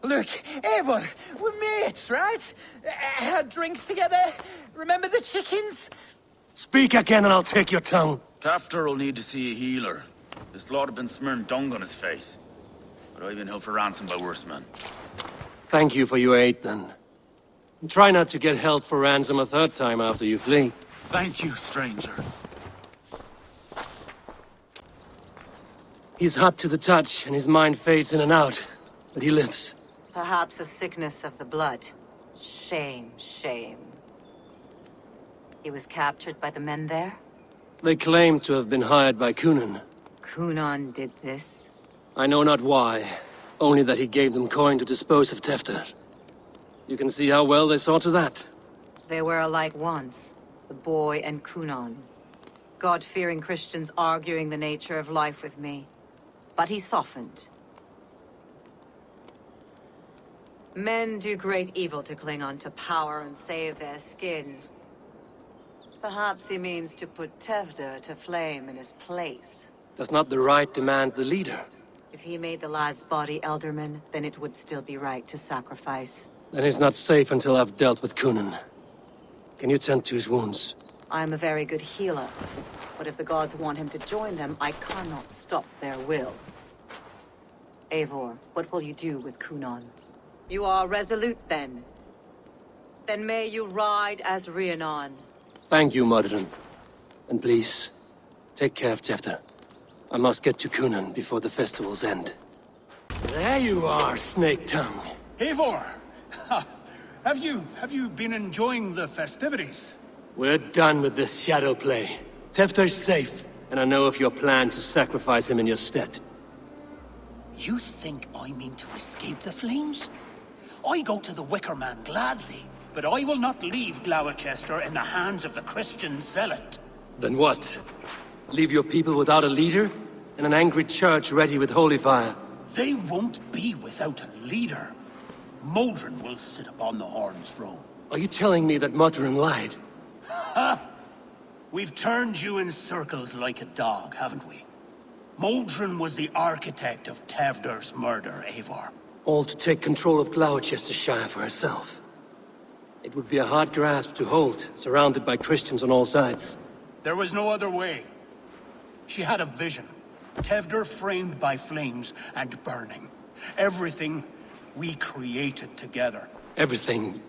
Look, Eivor, we're mates, right? Had drinks together. Remember the chickens? Speak again and I'll take your tongue. Tefter will need to see a healer. This lord have been smearing dung on his face. But I've been held for ransom by worse men. Thank you for your aid, then. And try not to get held for ransom a third time after you flee. Thank you, stranger. He's hot to the touch, and his mind fades in and out. But he lives. Perhaps a sickness of the blood. Shame, shame. He was captured by the men there? They claim to have been hired by Coonan. Coonan did this? I know not why. Only that he gave them coin to dispose of Tefter. You can see how well they saw to that. They were alike once, the boy and Coonan. God-fearing Christians arguing the nature of life with me. But he softened. Men do great evil to cling on to power and save their skin. Perhaps he means to put Tevder to flame in his place. Does not the right demand the leader? If he made the lad's body Elderman, then it would still be right to sacrifice. Then he's not safe until I've dealt with Kunan. Can you tend to his wounds? I am a very good healer, but if the gods want him to join them, I cannot stop their will. Eivor, what will you do with Kunan? You are resolute, then? Then may you ride as Rhiannon. Thank you, Modron. And please, take care of Tevder. I must get to Kunan before the festival's end. There you are, Snake Tongue. Eivor! Have you been enjoying the festivities? We're done with this shadow play. Tevder's safe, and I know of your plan to sacrifice him in your stead. You think I mean to escape the flames? I go to the Wicker Man gladly, but I will not leave Gloucester in the hands of the Christian zealot. Then what? Leave your people without a leader? And an angry church ready with holy fire? They won't be without a leader. Modron will sit upon the Horn's throne. Are you telling me that Modron lied? Ha! We've turned you in circles like a dog, haven't we? Modron was the architect of Tevder's murder, Eivor. All to take control of Gloucestershire for herself. It would be a hard grasp to hold, surrounded by Christians on all sides. There was no other way. She had a vision. Tevder framed by flames and burning. Everything we created together. Everything?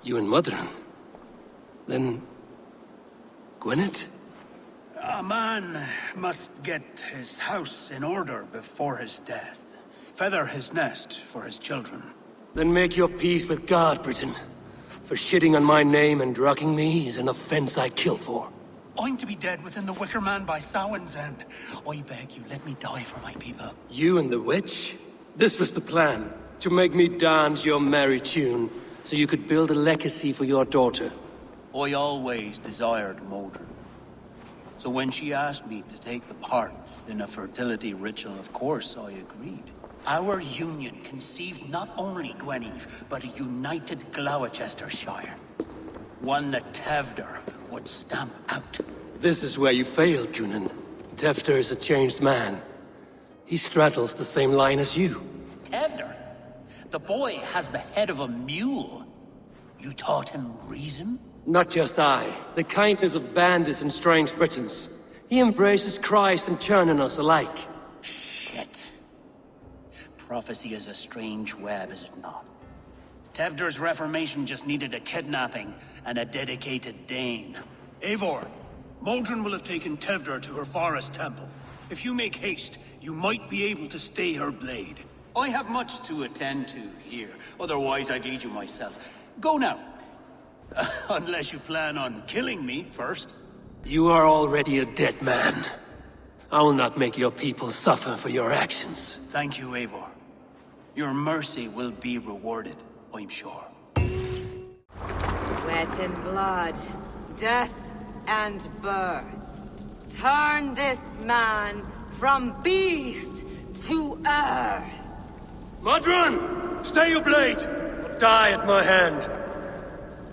You and Modron? Then... Gwyneth? A man must get his house in order before his death. Feather his nest for his children. Then make your peace with God, Britain. For shitting on my name and drugging me is an offense I kill for. I'm to be dead within the Wicker Man by Samhain's end. I beg you, let me die for my people. You and the witch? This was the plan. To make me dance your merry tune, so you could build a legacy for your daughter. I always desired Modron. So when she asked me to take the part in a fertility ritual, of course I agreed. Our union conceived not only Gweneve, but a united Gloucestershire. One that Tevder would stamp out. This is where you failed, Kunan. Tevder is a changed man. He straddles the same line as you. Tevder? The boy has the head of a mule. You taught him reason? Not just I. The kindness of bandits and strange Britons. He embraces Christ and churning us alike. Shit. Prophecy is a strange web, is it not? Tevder's reformation just needed a kidnapping and a dedicated Dane. Eivor, Modron will have taken Tevder to her forest temple. If you make haste, you might be able to stay her blade. I have much to attend to here, otherwise I'd lead you myself. Go now. Unless you plan on killing me first. You are already a dead man. I will not make your people suffer for your actions. Thank you, Eivor. Your mercy will be rewarded, I'm sure. Sweat and blood, death and birth. Turn this man from beast to earth. Modron! Stay your blade! Or die at my hand.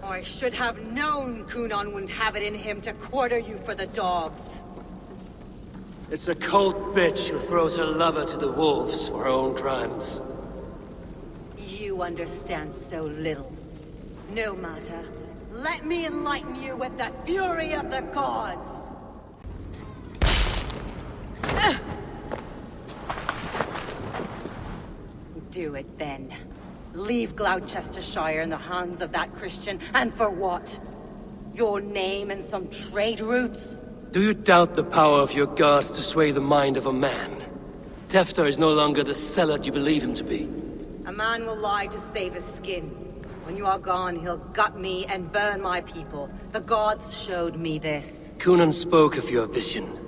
I should have known Kunan wouldn't have it in him to quarter you for the dogs. It's a cold bitch who throws her lover to the wolves for her own crimes. You understand so little. No matter. Let me enlighten you with the fury of the gods. Do it then. Leave Gloucestershire in the hands of that Christian, and for what? Your name and some trade routes? Do you doubt the power of your gods to sway the mind of a man? Tevder is no longer the zealot you believe him to be. A man will lie to save his skin. When you are gone, he'll gut me and burn my people. The gods showed me this. Kunan spoke of your vision.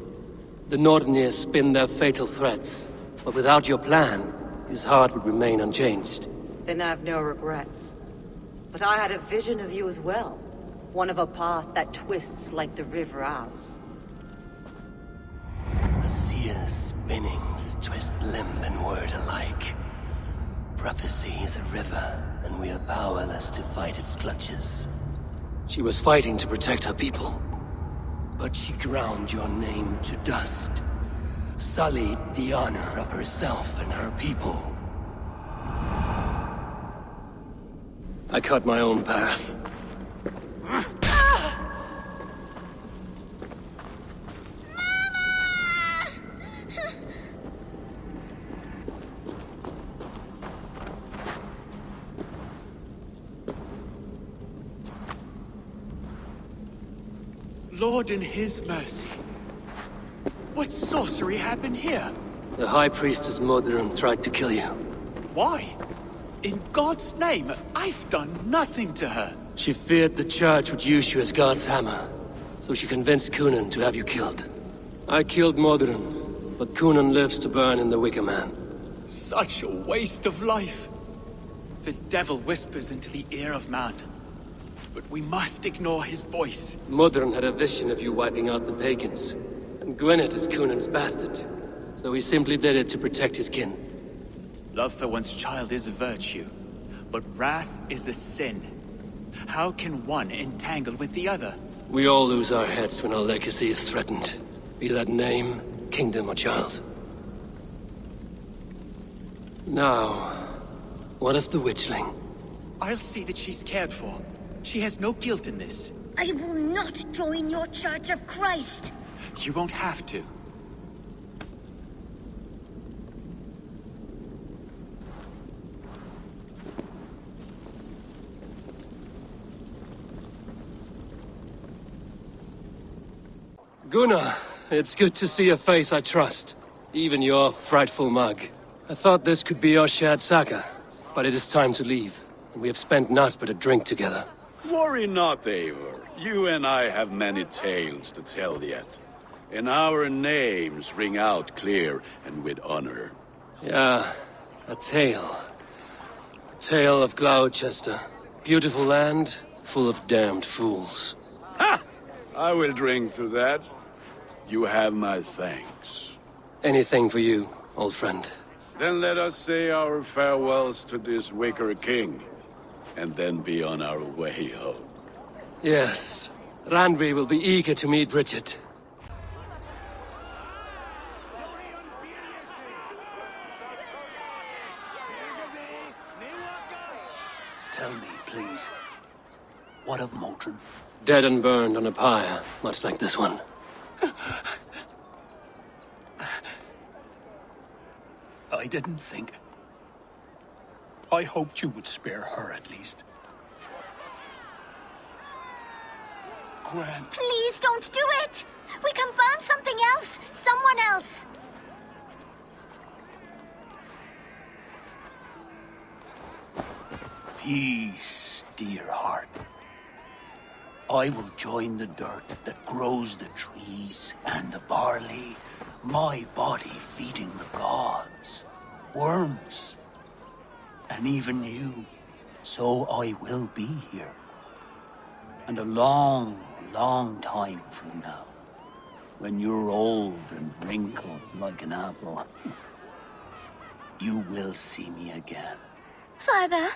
The Nordenir spin their fatal threats, but without your plan, his heart would remain unchanged. Then I have no regrets. But I had a vision of you as well. One of a path that twists like the river Ouse. A seer's spinnings twist limb and word alike. Prophecy is a river, and we are powerless to fight its clutches. She was fighting to protect her people, but she ground your name to dust, sullied the honor of herself and her people. I cut my own path. Lord in his mercy. What sorcery happened here? The High Priestess Modron tried to kill you. Why? In God's name, I've done nothing to her. She feared the Church would use you as God's hammer, so she convinced Cunan to have you killed. I killed Modron, but Cunan lives to burn in the Wicker Man. Such a waste of life. The devil whispers into the ear of man. But we must ignore his voice. Modron had a vision of you wiping out the pagans, and Gwynedd is Cunan's bastard, so he simply did it to protect his kin. Love for one's child is a virtue, but wrath is a sin. How can one entangle with the other? We all lose our heads when our legacy is threatened, be that name, kingdom, or child. Now, what of the witchling? I'll see that she's cared for. She has no guilt in this. I will not join your Church of Christ. You won't have to. Gunnar, it's good to see a face I trust. Even your frightful mug. I thought this could be our shared saga, but it is time to leave. And we have spent naught but a drink together. Worry not, Eivor. You and I have many tales to tell yet. And our names ring out clear and with honor. Yeah, a tale. A tale of Gloucester. Beautiful land, full of damned fools. Ha! I will drink to that. You have my thanks. Anything for you, old friend. Then let us say our farewells to this Wicker King, and then be on our way home. Yes, Randvi will be eager to meet Bridget. Tell me, please, what of Modron? Dead and burned on a pyre, much like this one. I didn't think. I hoped you would spare her at least. Grant. Please don't do it! We can burn something else! Someone else! Peace, dear heart. I will join the dirt that grows the trees and the barley, my body feeding the gods, worms, and even you. So I will be here. And a long, long time from now, when you're old and wrinkled like an apple, you will see me again. Father,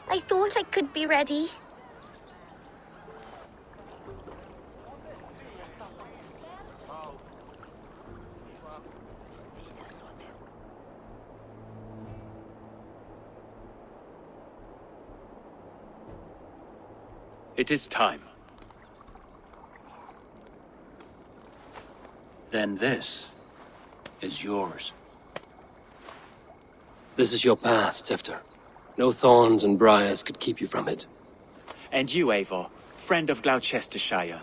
I thought I could be ready. It is time. Then this is yours. This is your path, Tifter. No thorns and briars could keep you from it. And you, Eivor, friend of Gloucestershire,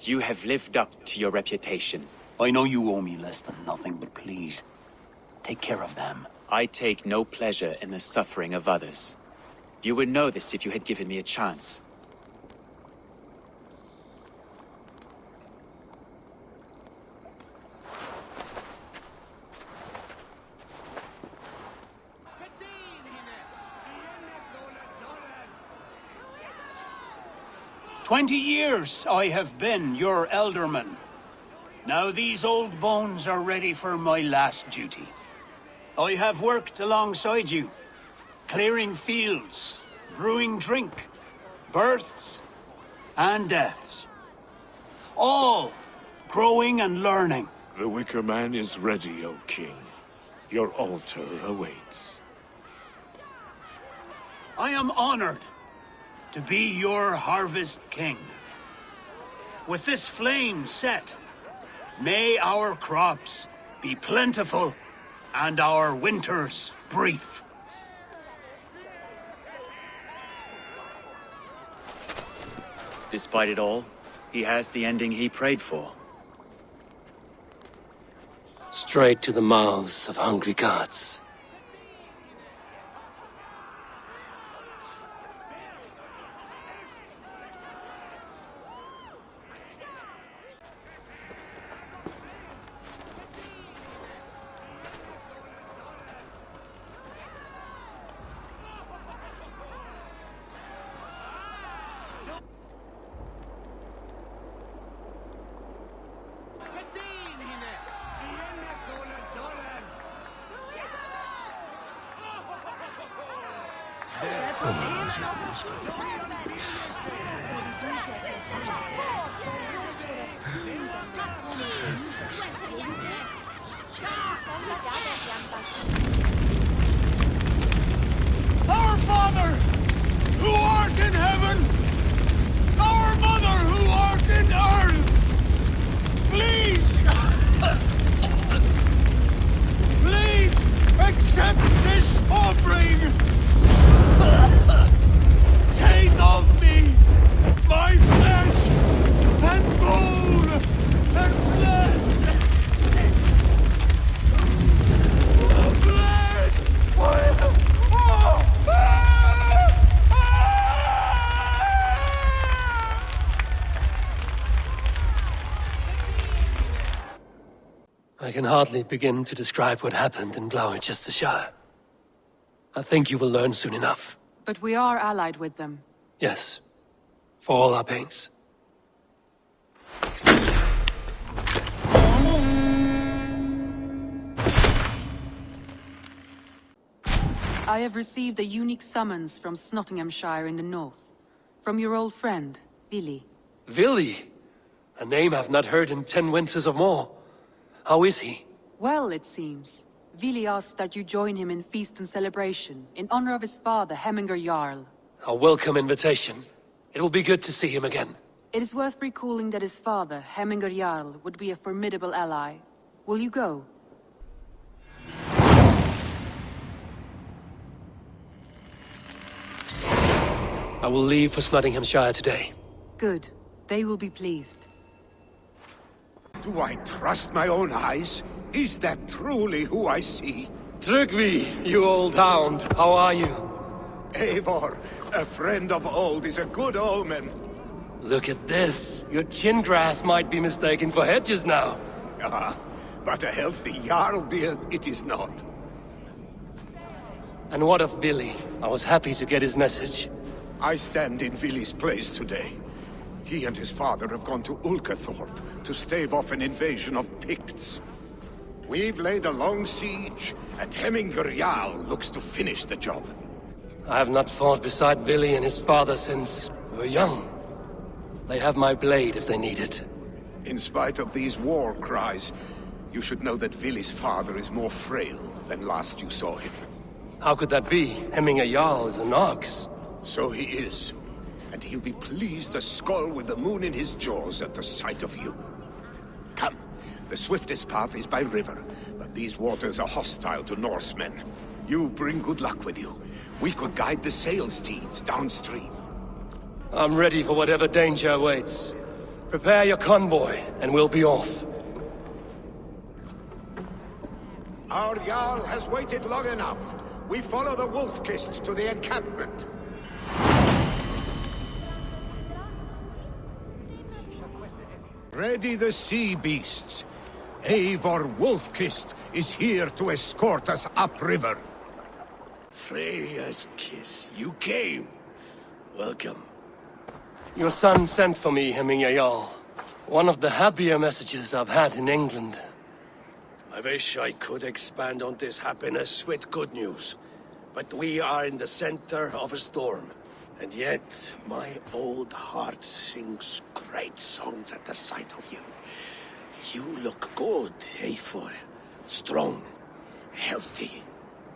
you have lived up to your reputation. I know you owe me less than nothing, but please, take care of them. I take no pleasure in the suffering of others. You would know this if you had given me a chance. 20 years I have been your elderman. Now these old bones are ready for my last duty. I have worked alongside you, clearing fields, brewing drink, births and deaths. All growing and learning. The Wicker Man is ready, O King. Your altar awaits. I am honored to be your Harvest King. With this flame set, may our crops be plentiful and our winters brief. Despite it all, he has the ending he prayed for. Straight to the mouths of hungry gods. Our Father, who art in heaven, our Mother, who art in earth, please, please accept this offering. Take of me my flesh and bone and blood. I can hardly begin to describe what happened in Gloucestershire. I think you will learn soon enough. But we are allied with them. Yes, for all our pains. I have received a unique summons from Nottinghamshire in the north. From your old friend, Willi. Willi? A name I've not heard in 10 winters or more. How is he? Well, it seems. Willi asked that you join him in feast and celebration, in honor of his father, Hemminger Jarl. A welcome invitation. It will be good to see him again. It is worth recalling that his father, Hemminger Jarl, would be a formidable ally. Will you go? I will leave for Nottinghamshire today. Good. They will be pleased. Do I trust my own eyes? Is that truly who I see? Tryggvi, you old hound, how are you? Eivor, a friend of old is a good omen. Look at this. Your chin grass might be mistaken for hedges now. Ah, but a healthy Jarl beard it is not. And what of Billy? I was happy to get his message. I stand in Willi's place today. He and his father have gone to Ulkathorpe to stave off an invasion of Picts. We've laid a long siege, and Hemminger Jarl looks to finish the job. I have not fought beside Billy and his father since we were young. They have my blade if they need it. In spite of these war cries, you should know that Willi's father is more frail than last you saw him. How could that be? Hemminger Jarl is an ox. So he is. And he'll be pleased to skull with the moon in his jaws at the sight of you. Come, the swiftest path is by river, but these waters are hostile to Norsemen. You bring good luck with you. We could guide the sail steeds downstream. I'm ready for whatever danger awaits. Prepare your convoy, and we'll be off. Our Jarl has waited long enough. We follow the Wolf-Kissed to the encampment. Ready the sea beasts. Eivor Wolf-Kissed is here to escort us upriver. Freya's kiss. You came. Welcome. Your son sent for me, Hemingway Jarl. One of the happier messages I've had in England. I wish I could expand on this happiness with good news. But we are in the center of a storm. And yet, my old heart sings great songs at the sight of you. You look good, Eivor. Strong, healthy.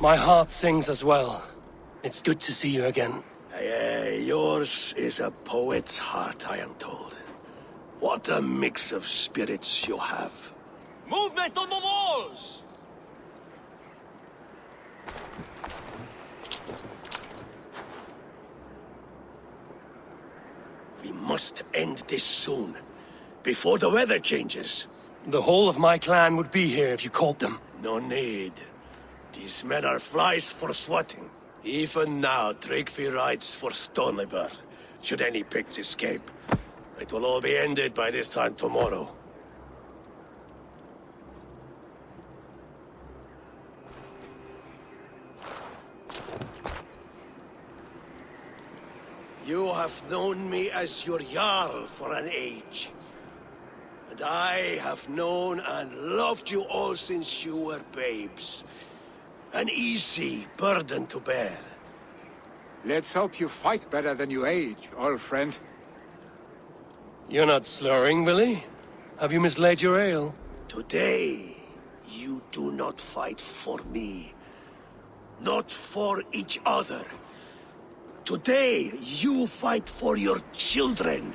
My heart sings as well. It's good to see you again. Yours is a poet's heart, I am told. What a mix of spirits you have. Movement on the walls! We must end this soon, before the weather changes. The whole of my clan would be here if you called them. No need. These men are flies for swatting. Even now, Tryggvi rides for Stonebur, should any picks escape. It will all be ended by this time tomorrow. You have known me as your Jarl for an age. And I have known and loved you all since you were babes. An easy burden to bear. Let's hope you fight better than you age, old friend. You're not slurring, Willie? Have you mislaid your ale? Today, you do not fight for me. Not for each other. Today, you fight for your children.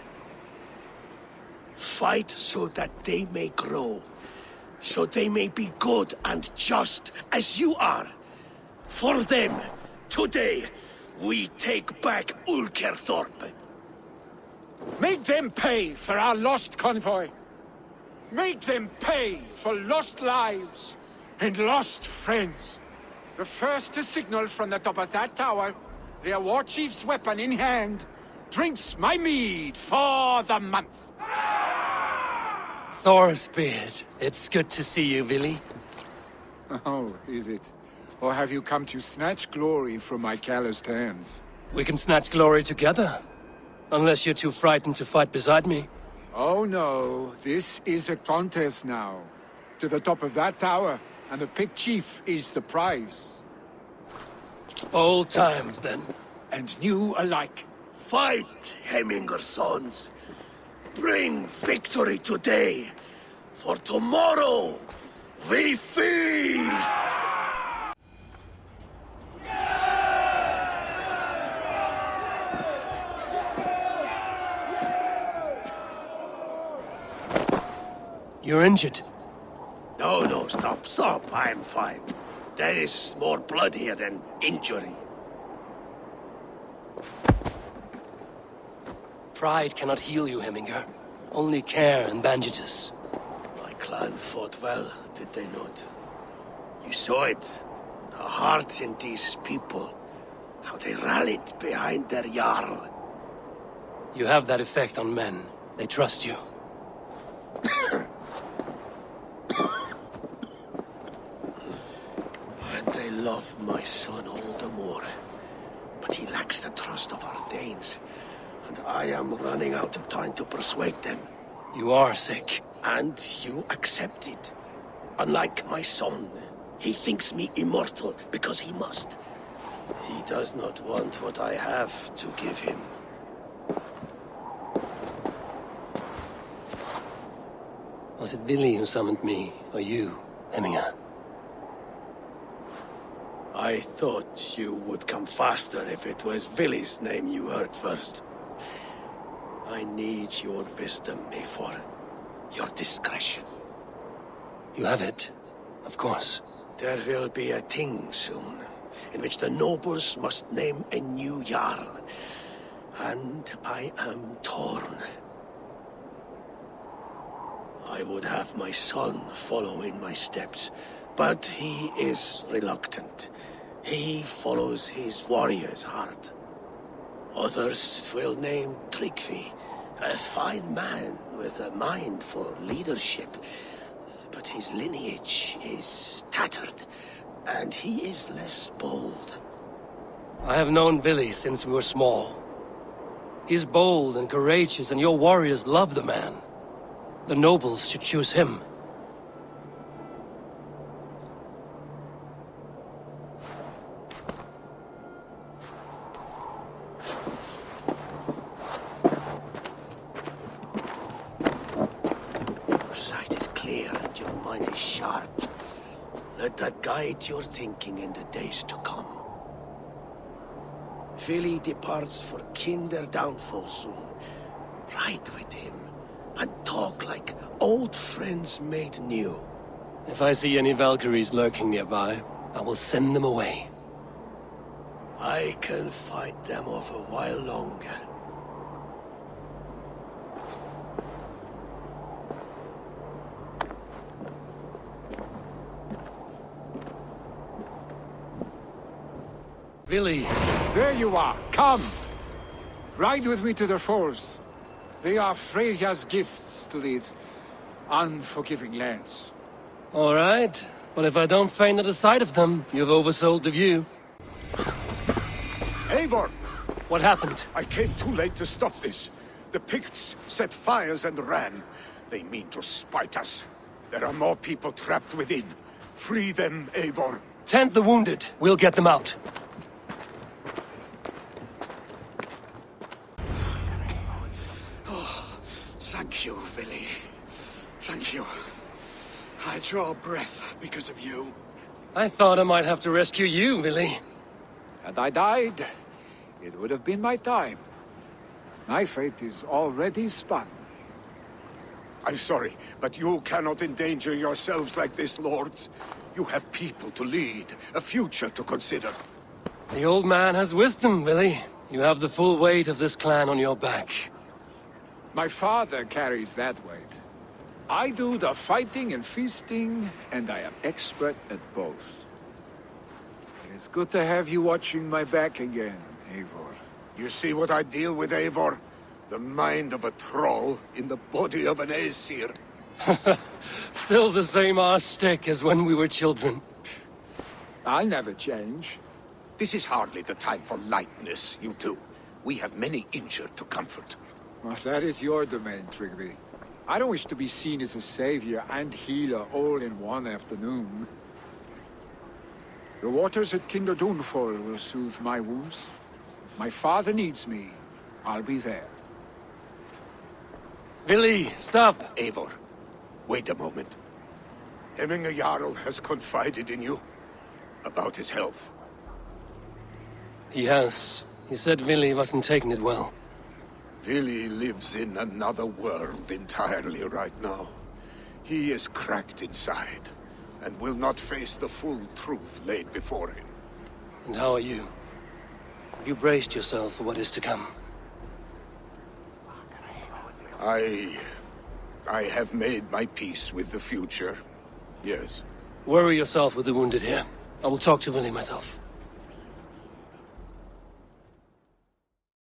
Fight so that they may grow. So they may be good and just as you are. For them, today, we take back Ulkerthorpe. Make them pay for our lost convoy. Make them pay for lost lives and lost friends. The first to signal from the top of that tower, their war chief's weapon in hand, drinks my mead for the month. Thor's beard. It's good to see you, Willie. Oh, is it? Or have you come to snatch glory from my calloused hands? We can snatch glory together. Unless you're too frightened to fight beside me. Oh no, this is a contest now. To the top of that tower, and the picked chief is the prize. Old times, then. And new alike. Fight, Hemminger sons. Bring victory today. For tomorrow, we feast! You're injured. No, stop. I'm fine. There is more blood here than injury. Pride cannot heal you, Hemminger. Only care and bandages. My clan fought well, did they not? You saw it. The heart in these people. How they rallied behind their Jarl. You have that effect on men. They trust you. And they love my son all the more. But he lacks the trust of our Danes. And I am running out of time to persuade them. You are sick. And you accept it. Unlike my son, he thinks me immortal because he must. He does not want what I have to give him. Was it Willie who summoned me, or you, Hemminger? I thought you would come faster if it was Willie's name you heard first. I need your wisdom, Eivor. Your discretion. You have it, of course. There will be a thing soon, in which the nobles must name a new Jarl. And I am torn. I would have my son follow in my steps, but he is reluctant. He follows his warrior's heart. Others will name Tryggvi, a fine man with a mind for leadership. But his lineage is tattered, and he is less bold. I have known Willie since we were small. He's bold and courageous, and your warriors love the man. The nobles should choose him. Your sight is clear and your mind is sharp. Let that guide your thinking in the days to come. Vili departs for kinder downfall soon. Ride with him and talk like old friends made new. If I see any Valkyries lurking nearby, I will send them away. I can fight them off a while longer. Vili! There you are. Come! Ride with me to the falls. They are Freya's gifts to these unforgiving lands. All right, but if I don't faint at the sight of them, you've oversold the view. Eivor! What happened? I came too late to stop this. The Picts set fires and ran. They mean to spite us. There are more people trapped within. Free them, Eivor. Tend the wounded. We'll get them out. Thank you, Vili. Thank you. I draw breath because of you. I thought I might have to rescue you, Vili. Had I died, it would have been my time. My fate is already spun. I'm sorry, but you cannot endanger yourselves like this, lords. You have people to lead, a future to consider. The old man has wisdom, Vili. You have the full weight of this clan on your back. My father carries that weight. I do the fighting and feasting, and I am expert at both. It's good to have you watching my back again, Eivor. You see what I deal with, Eivor? The mind of a troll in the body of an Aesir. Still the same arse stick as when we were children. I'll never change. This is hardly the time for lightness, you two. We have many injured to comfort. Well, that is your domain, Tryggvi. I don't wish to be seen as a savior and healer all in one afternoon. The waters at Kinder Dunfall will soothe my wounds. If my father needs me, I'll be there. Vili, stop! Eivor, wait a moment. Hemminger Jarl has confided in you about his health. He has. He said Vili wasn't taking it well. Vili lives in another world entirely right now. He is cracked inside, and will not face the full truth laid before him. And how are you? Have you braced yourself for what is to come? I have made my peace with the future, yes. Worry yourself with the wounded here. I will talk to Vili myself.